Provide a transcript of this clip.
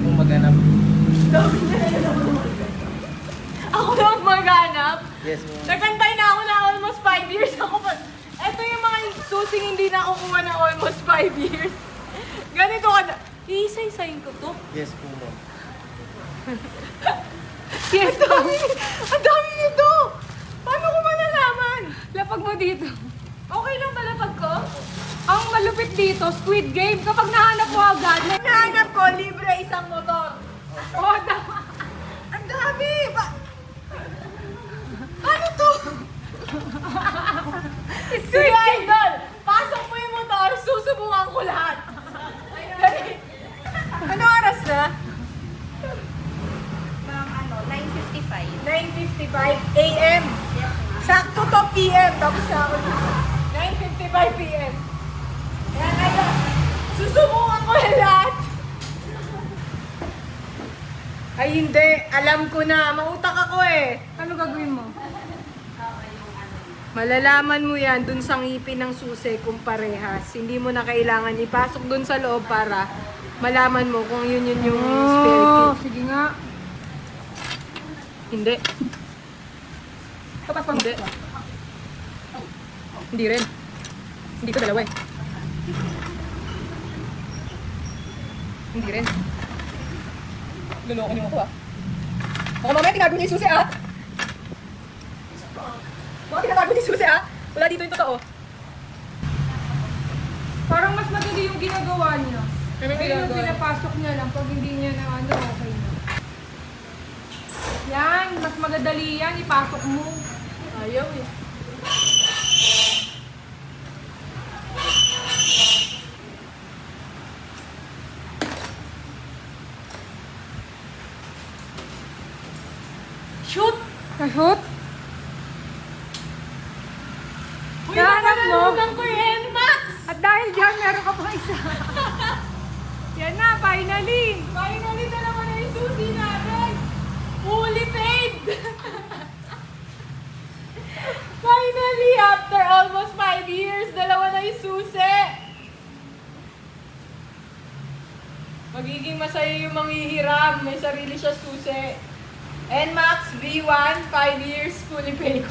na po maghanap. Dami na rin ako lang maghanap. Yes po. Nagantay na ako na almost 5 years ako pa. Ito yung mga susing hindi nakukuha na almost 5 years. Ganito ka na. Iisa-isayin ko to. Yes po ma'am. Yes, ang dami nito! Paano ko malalaman? Lapag mo dito. Okay lang ba lapag ko? Ang malupit dito, Squid Game. Kapag nahanap mo agad, Nahanap ko, libre isang motor. oh, Ang dami! Ano to? Sige, Idol! Pasok mo yung motor, susubukan ko lahat. Dali. Ano oras na? Mga 9:55. 9:55 a.m. Sakto to p.m. Tapos na ako dito. 9:55 p.m. Kaya ngayon, susubukan ko yung lahat. Ay hindi, alam ko na. Mautak ako eh. ano gagawin mo? Malalaman mo yan dun sa ngipin ng susi kung parehas. Hindi mo na kailangan ipasok dun sa loob para malaman mo kung yun yung spare key. Sige nga. Hindi. Kapag Hindi. Hindi rin. Hindi ko dalawa eh. Hindi rin. Luloko niyo ako ah. Baka mamaya tinago niyo yung susi ah. Baka tinatago niyo yung susi ah. Wala dito yung totoo. Parang mas madali yung ginagawa niya. Ano Kaya yung ginagawa? pinapasok niya lang pag hindi niya na ano, okay na. Yan, mas magadali yan, ipasok mo. Ayaw eh. Shoot! Kahot? Uy, Nahanap mo? napanalugan ko yung NMAX! At dahil dyan, meron ka pa isa. Yan na, finally! Finally, dalawa na yung susi natin! Fully paid! Finally, after almost 5 years, dalawa na yung susi! Magiging masaya yung manghihiram. May sarili siya susi. NMAX V1, 5 years, fully paid.